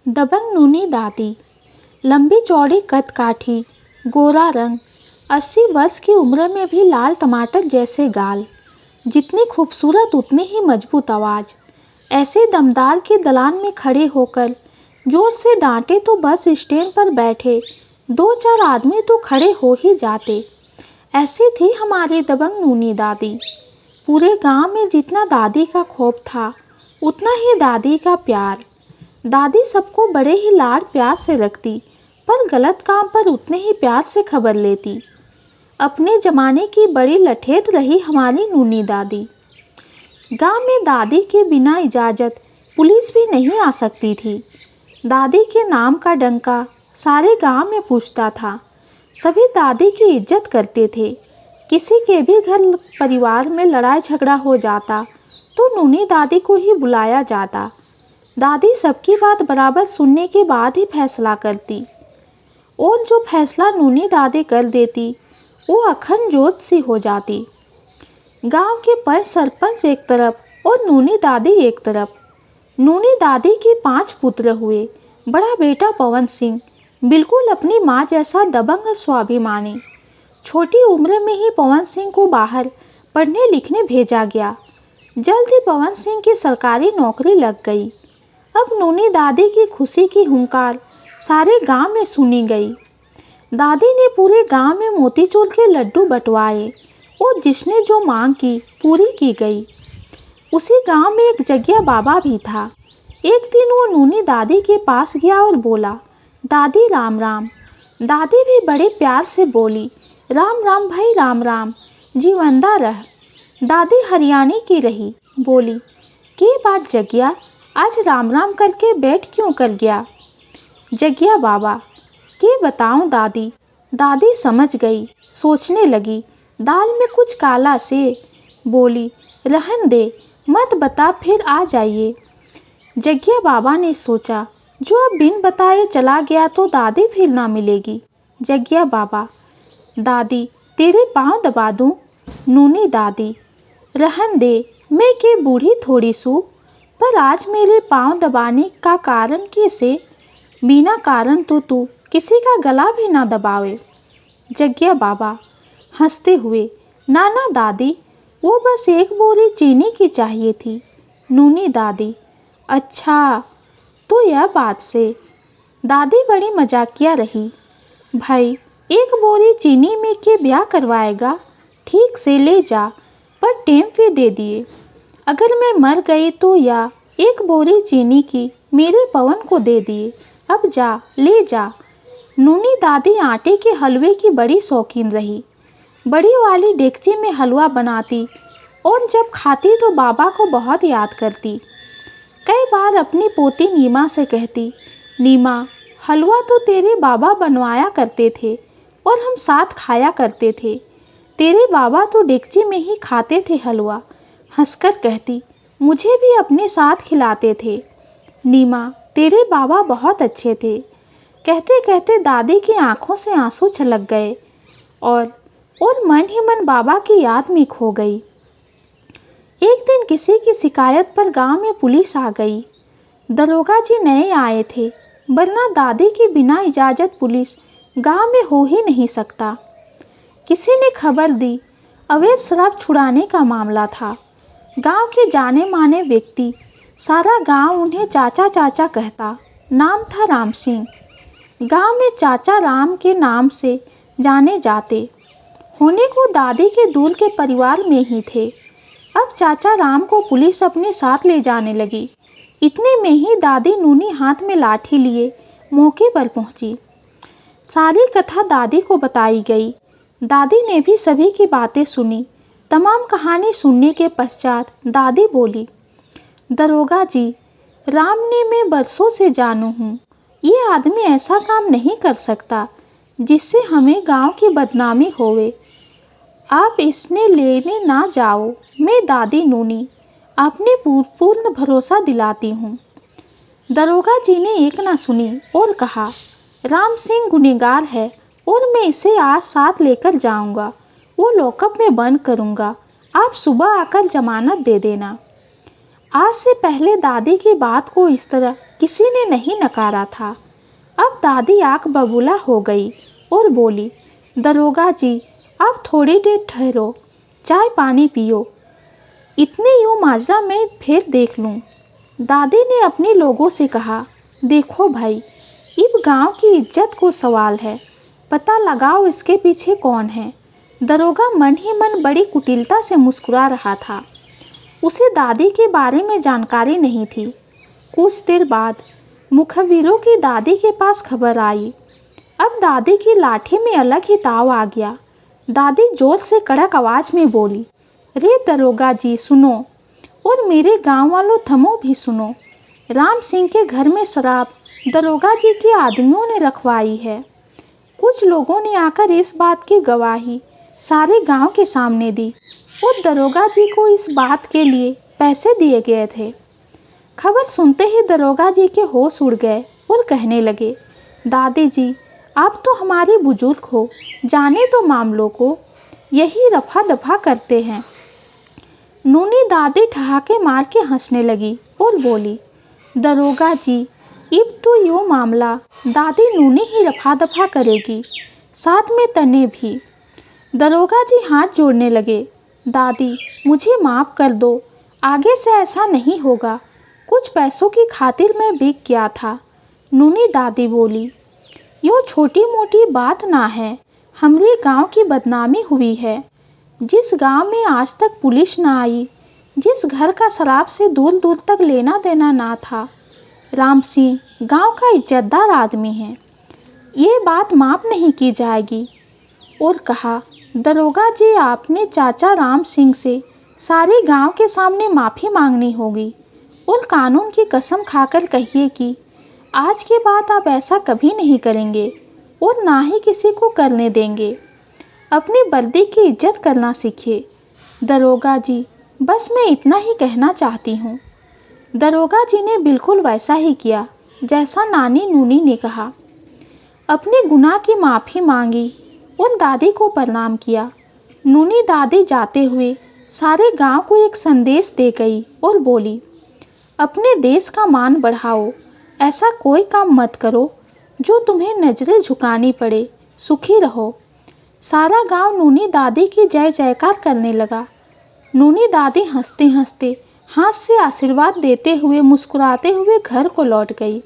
दबंग नूनी दादी, लंबी चौड़ी कद काठी, गोरा रंग, 80 वर्ष की उम्र में भी लाल टमाटर जैसे गाल, जितनी खूबसूरत उतनी ही मजबूत आवाज़। ऐसे दमदार के दलान में खड़े होकर जोर से डांटे तो बस स्टैंड पर बैठे 2-4 आदमी तो खड़े हो ही जाते। ऐसी थी हमारी दबंग नूनी दादी। पूरे गांव में जितना दादी का खौफ था उतना ही दादी का प्यार। दादी सबको बड़े ही लाड प्यार से रखती, पर गलत काम पर उतने ही प्यार से खबर लेती। अपने ज़माने की बड़ी लठेत रही हमारी नूनी दादी। गांव में दादी के बिना इजाज़त पुलिस भी नहीं आ सकती थी। दादी के नाम का डंका सारे गांव में पूछता था। सभी दादी की इज्जत करते थे। किसी के भी घर परिवार में लड़ाई झगड़ा हो जाता तो नूनी दादी को ही बुलाया जाता। दादी सबकी बात बराबर सुनने के बाद ही फैसला करती, और जो फैसला नूनी दादी कर देती वो अखंड ज्योत सी हो जाती। गांव के पर सरपंच एक तरफ और नूनी दादी एक तरफ। नूनी दादी के 5 पुत्र हुए। बड़ा बेटा पवन सिंह बिल्कुल अपनी माँ जैसा दबंग और स्वाभिमानी। छोटी उम्र में ही पवन सिंह को बाहर पढ़ने लिखने भेजा गया। जल्द ही पवन सिंह की सरकारी नौकरी लग गई। अब नूनी दादी की खुशी की हुंकार सारे गांव में सुनी गई। दादी ने पूरे गांव में मोतीचूर के लड्डू बंटवाए और जिसने जो मांग की पूरी की गई। उसी गांव में एक जग्गिया बाबा भी था। एक दिन वो नूनी दादी के पास गया और बोला, दादी राम राम। दादी भी बड़े प्यार से बोली, राम राम भाई राम राम, जीवंदा रह। दादी हरियाणी की रही, बोली, के बात जग्गिया, आज राम राम करके बैठ क्यों कर गया? जग्गिया बाबा, के बताऊं दादी। दादी समझ गई, सोचने लगी, दाल में कुछ काला से। बोली, रहन दे, मत बता, फिर आ जाइए। जग्गिया बाबा ने सोचा, जो अब बिन बताए चला गया तो दादी फिर ना मिलेगी। जग्गिया बाबा, दादी तेरे पाँव दबा दूं? नूनी दादी, रहन दे, मैं के बूढ़ी थोड़ी सू, पर आज मेरे पाँव दबाने का कारण कैसे? बिना कारण तो तू किसी का गला भी ना दबावे। जग्गिया बाबा हंसते हुए, नाना दादी, वो बस एक बोरी चीनी की चाहिए थी। नूनी दादी, अच्छा तो यह बात से। दादी बड़ी मजाकिया रही, भाई एक बोरी चीनी में के ब्याह करवाएगा? ठीक से ले जा, पर टेम पे दे दिए। अगर मैं मर गई तो या एक बोरी चीनी की मेरे पवन को दे दिए। अब जा, ले जा। नूनी दादी आटे के हलवे की बड़ी शौकीन रही। बड़ी वाली डेगची में हलवा बनाती और जब खाती तो बाबा को बहुत याद करती। कई बार अपनी पोती नीमा से कहती, नीमा, हलवा तो तेरे बाबा बनवाया करते थे और हम साथ खाया करते थे। तेरे बाबा तो डेगची में ही खाते थे हलवा। हंसकर कहती, मुझे भी अपने साथ खिलाते थे। नीमा, तेरे बाबा बहुत अच्छे थे। कहते कहते दादी की आंखों से आंसू छलक गए और मन ही मन बाबा की याद में खो गई। एक दिन किसी की शिकायत पर गांव में पुलिस आ गई। दरोगा जी नए आए थे, वरना दादी के बिना इजाज़त पुलिस गांव में हो ही नहीं सकता। किसी ने खबर दी, अवैध शराब छुड़ाने का मामला था। गांव के जाने माने व्यक्ति, सारा गांव उन्हें चाचा चाचा कहता। नाम था राम सिंह। गांव में चाचा राम के नाम से जाने जाते होने को दादी के दूर के परिवार में ही थे। अब चाचा राम को पुलिस अपने साथ ले जाने लगी। इतने में ही दादी नूनी हाथ में लाठी लिए मौके पर पहुंची। सारी कथा दादी को बताई गई। दादी ने भी सभी की बातें सुनी। तमाम कहानी सुनने के पश्चात दादी बोली, दरोगा जी, राम ने मैं बरसों से जानू हूँ। ये आदमी ऐसा काम नहीं कर सकता जिससे हमें गांव की बदनामी होवे। आप इसने लेने ना जाओ। मैं दादी नूनी आपने पूर्ण भरोसा दिलाती हूँ। दरोगा जी ने एक ना सुनी और कहा, राम सिंह गुनहगार है और मैं इसे आज साथ लेकर जाऊंगा। वो लॉकअप में बंद करूंगा। आप सुबह आकर जमानत दे देना। आज से पहले दादी की बात को इस तरह किसी ने नहीं नकारा था। अब दादी आंख बबूला हो गई और बोली, दरोगा जी, आप थोड़ी देर ठहरो, चाय पानी पियो, इतनी यूँ माजरा मैं फिर देख लूँ। दादी ने अपने लोगों से कहा, देखो भाई, इब गांव की इज्जत को सवाल है, पता लगाओ इसके पीछे कौन है। दरोगा मन ही मन बड़ी कुटिलता से मुस्कुरा रहा था। उसे दादी के बारे में जानकारी नहीं थी। कुछ देर बाद मुखबिरों की दादी के पास खबर आई। अब दादी की लाठी में अलग ही ताव आ गया। दादी जोर से कड़क आवाज़ में बोली, रे दरोगा जी सुनो, और मेरे गांव वालों थमो भी सुनो। राम सिंह के घर में शराब दरोगा जी के आदमियों ने रखवाई है। कुछ लोगों ने आकर इस बात की गवाही सारे गांव के सामने दी और दरोगा जी को इस बात के लिए पैसे दिए गए थे। खबर सुनते ही दरोगा जी के होश उड़ गए और कहने लगे, दादी जी, आप तो हमारे बुजुर्ग हो, जाने दो मामलों को, यही रफा दफा करते हैं। नूनी दादी ठहाके मार के हंसने लगी और बोली, दरोगा जी, इब तो यो मामला दादी नूनी ही रफा दफा करेगी, साथ में तने भी। दरोगा जी हाथ जोड़ने लगे, दादी मुझे माफ़ कर दो, आगे से ऐसा नहीं होगा, कुछ पैसों की खातिर मैं बिक गया था। नूनी दादी बोली, यो छोटी मोटी बात ना है, हमारे गांव की बदनामी हुई है। जिस गांव में आज तक पुलिस ना आई, जिस घर का शराब से दूर दूर तक लेना देना ना था, राम सिंह गांव का इज्जतदार आदमी है, ये बात माफ़ नहीं की जाएगी। और कहा, दरोगा जी, आपने चाचा राम सिंह से सारे गांव के सामने माफ़ी मांगनी होगी और कानून की कसम खाकर कहिए कि आज के बाद आप ऐसा कभी नहीं करेंगे और ना ही किसी को करने देंगे। अपनी वर्दी की इज्जत करना सीखिए। दरोगा जी, बस मैं इतना ही कहना चाहती हूँ। दरोगा जी ने बिल्कुल वैसा ही किया जैसा नानी नूनी ने कहा। अपने गुनाह की माफ़ी मांगी और दादी को प्रणाम किया। नूनी दादी जाते हुए सारे गांव को एक संदेश दे गई और बोली, अपने देश का मान बढ़ाओ, ऐसा कोई काम मत करो जो तुम्हें नजरें झुकानी पड़े, सुखी रहो। सारा गांव नूनी दादी की जय जयकार करने लगा। नूनी दादी हंसते हंसते हाथ से आशीर्वाद देते हुए मुस्कुराते हुए घर को लौट गई।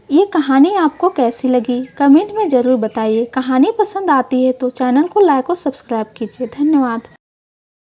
ये कहानी आपको कैसी लगी कमेंट में ज़रूर बताइए। कहानी पसंद आती है तो चैनल को लाइक और सब्सक्राइब कीजिए। धन्यवाद।